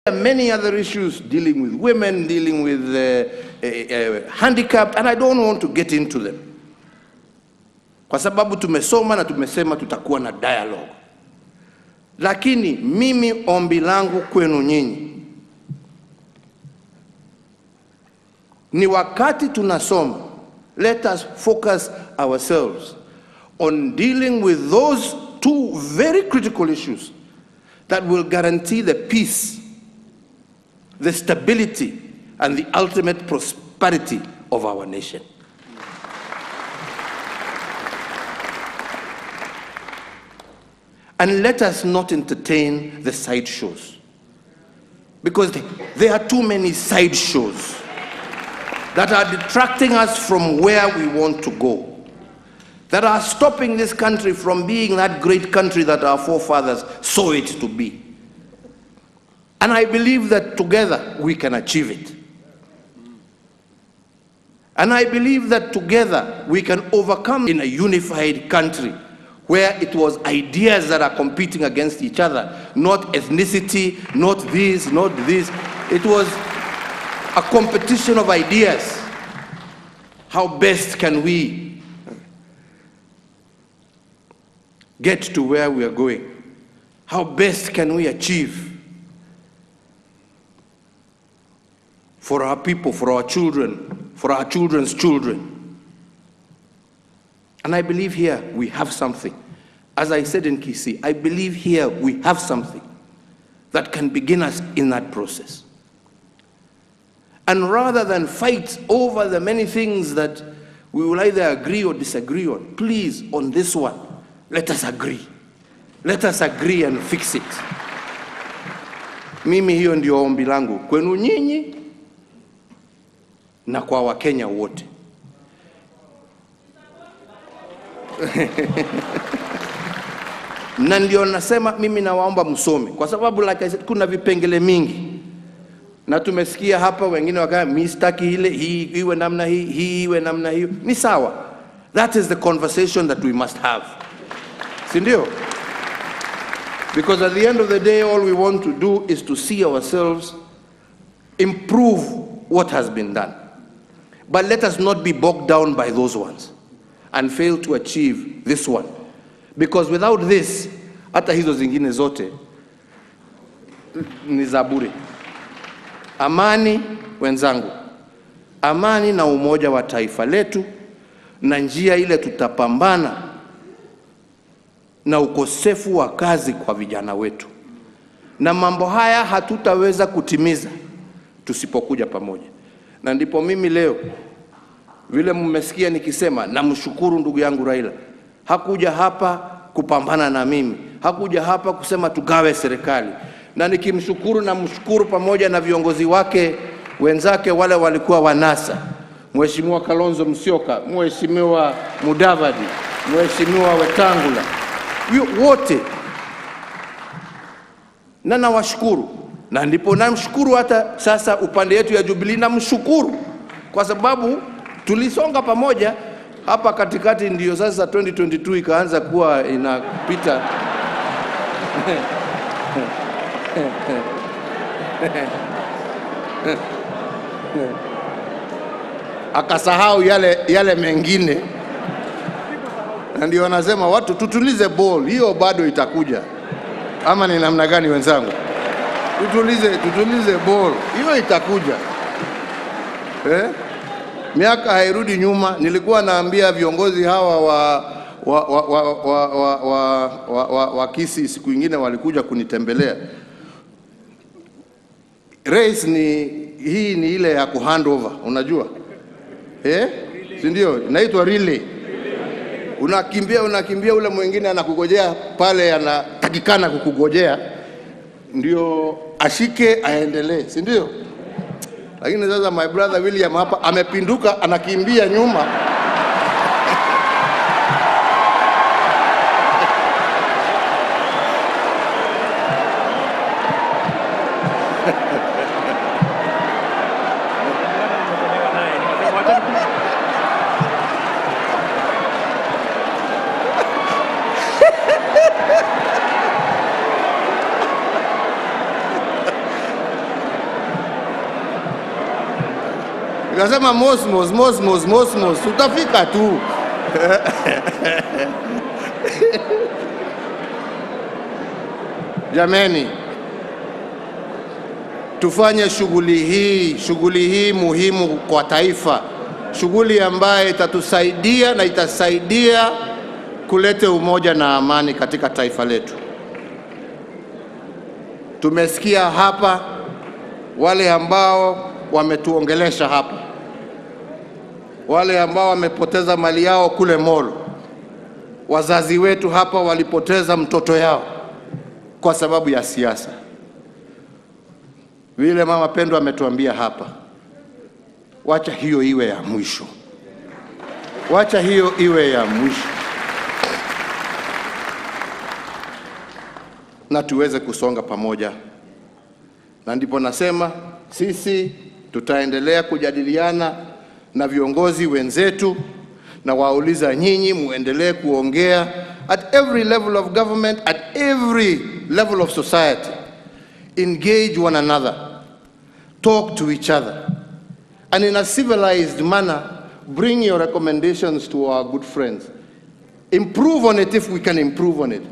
There are many other issues dealing with women, dealing with handicapped, and I don't want to get into them. Kwa sababu tumesoma na tumesema tutakuwa na dialogue. Lakini mimi ombi langu kwenu nyinyi ni wakati tunasoma, let us focus ourselves on dealing with those two very critical issues that will guarantee the peace, the stability, and the ultimate prosperity of our nation. And let us not entertain the side shows, because there are too many side shows that are detracting us from where we want to go, that are stopping this country from being that great country that our forefathers saw it to be. And I believe that together we can achieve it. And I believe that together we can overcome in a unified country where it was ideas that are competing against each other, not ethnicity, not this, not this. It was a competition of ideas. How best can we get to where we are going? How best can we achieve for our people, for our children, for our children's children? And I believe here we have something. As I said in Kisii, I believe here we have something that can begin us in that process. And rather than fight over the many things that we will either agree or disagree on, please, on this one, let us agree. Let us agree and fix it. Mimi hiyo ndio ombi langu kwenu nyinyi na kwa Wakenya wote. Na ndio nasema mimi nawaomba msome, kwa sababu like I said, kuna vipengele mingi. Na tumesikia hapa wengine wakaya mistaki ile, hii iwe namna hii, hii iwe namna hiyo. Ni sawa. That is the conversation that we must have. Si ndio? Because at the end of the day, all we want to do is to see ourselves improve what has been done. But let us not be bogged down by those ones and fail to achieve this one. Because without this, hata hizo zingine zote ni za bure. Amani, wenzangu, amani na umoja wa taifa letu, na njia ile tutapambana na ukosefu wa kazi kwa vijana wetu. Na mambo haya hatutaweza kutimiza tusipokuja pamoja. Na ndipo mimi leo, vile mmesikia nikisema, namshukuru ndugu yangu Raila. Hakuja hapa kupambana na mimi. Hakuja hapa kusema tugawe serikali. Na nikimshukuru na mshukuru pamoja na viongozi wake wenzake wale walikuwa wanasa. Mheshimiwa Kalonzo Musyoka, Mheshimiwa Mudavadi, Mheshimiwa Wetangula. Wote. Na nawashukuru. Na ndipo namshukuru hata sasa upande yetu ya Jubilee namshukuru. Kwa sababu tulisonga pamoja hapa katikati, ndio sasa 2022 ikaanza kuwa inapita. Akasahau yale mengine. Na ndio wanasema watu tutulize ball, hiyo bado itakuja. Ama ni namna gani wenzangu? Tutulize ball, hiyo itakuja. Miaka hairudi nyuma. Nilikuwa naambia viongozi hawa wa Kisii, siku nyingine walikuja kunitembelea. Race hii ni ile ya kuhandover, unajua? Si ndio? Inaitwa relay. Unakimbia ule mwingine anakugojea pale, anatakikana kukugojea ndio ashike aendelee, si ndio? Lakini sasa my brother William hapa amepinduka, anakimbia nyuma. Nikasema mosmos, tutafika tu. Jameni, tufanye shughuli hii muhimu kwa taifa, shughuli ambayo itatusaidia na itasaidia kuleta umoja na amani katika taifa letu. Tumesikia hapa wale ambao wametuongelesha hapa, wale ambao wamepoteza mali yao kule Molo. Wazazi wetu hapa walipoteza mtoto yao kwa sababu ya siasa. Vile Mama Pendo ametuambia hapa, wacha hiyo iwe ya mwisho. Wacha hiyo iwe ya mwisho. Na tuweze kusonga pamoja. Na ndipo nasema sisi tutaendelea kujadiliana na viongozi wenzetu, na wauliza nyinyi muendelee kuongea at every level of government, at every level of society. Engage one another, talk to each other, and in a civilized manner bring your recommendations to our good friends. Improve on it if we can improve on it.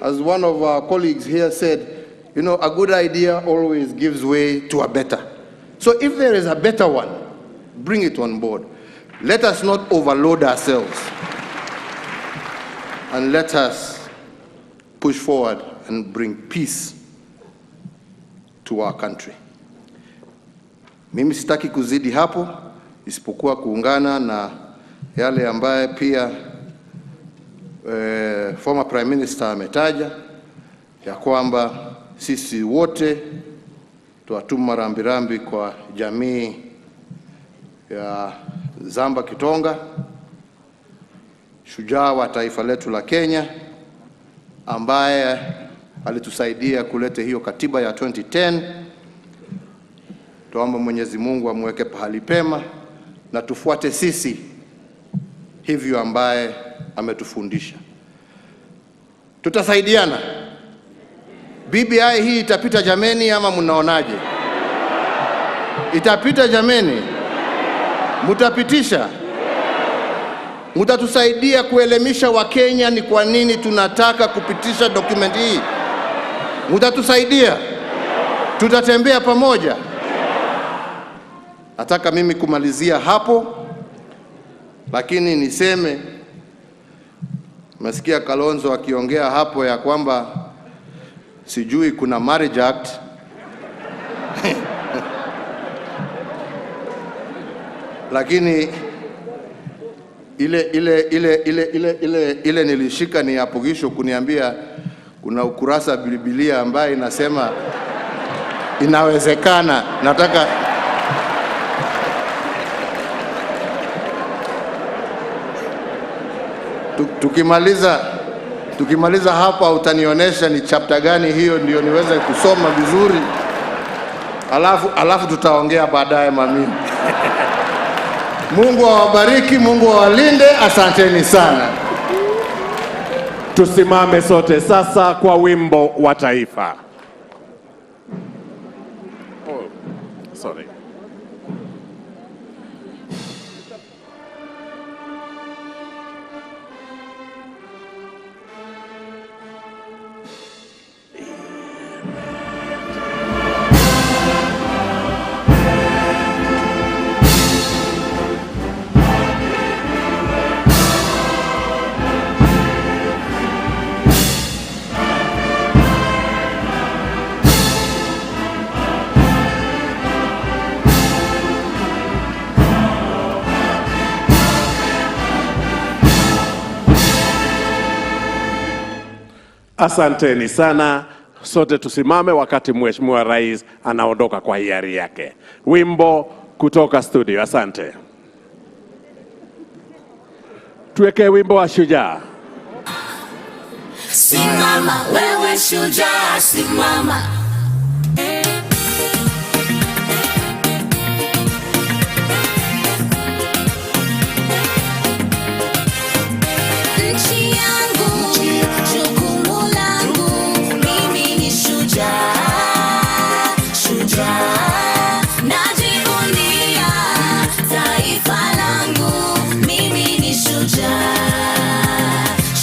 As one of our colleagues here said, you know, a good idea always gives way to a better. So if there is a better one, bring it on board. Let us not overload ourselves, and let us push forward and bring peace to our country. Mimi sitaki kuzidi hapo, isipokuwa kuungana na yale ambaye pia former Prime Minister ametaja, ya kwamba sisi wote tuatuma rambirambi kwa jamii ya Zamba Kitonga, shujaa wa taifa letu la Kenya, ambaye alitusaidia kuleta hiyo katiba ya 2010. Tuombe Mwenyezi Mungu amweke pahali pema, na tufuate sisi hivyo ambaye ametufundisha. Tutasaidiana. BBI hii itapita jameni, ama mnaonaje? Itapita jameni? Mutapitisha? Mutatusaidia kuelimisha Wakenya ni kwa nini tunataka kupitisha document hii? Mutatusaidia? Tutatembea pamoja? Nataka mimi kumalizia hapo, lakini niseme, masikia Kalonzo akiongea hapo ya kwamba sijui kuna marriage act. Lakini ile nilishika ni apogisho kuniambia kuna ukurasa Biblia ambaye inasema inawezekana. Nataka tukimaliza hapa utanionyesha ni chapter gani hiyo, ndio niweze kusoma vizuri. Alafu tutaongea baadaye mami. Mungu awabariki, Mungu awalinde. Asanteni sana. Tusimame sote sasa kwa wimbo wa taifa. Sorry. Asanteni sana. Sote tusimame wakati Mheshimiwa Rais anaondoka kwa hiari yake. Wimbo kutoka studio. Asante. Tuweke wimbo wa shujaa. Simama wewe shujaa, simama.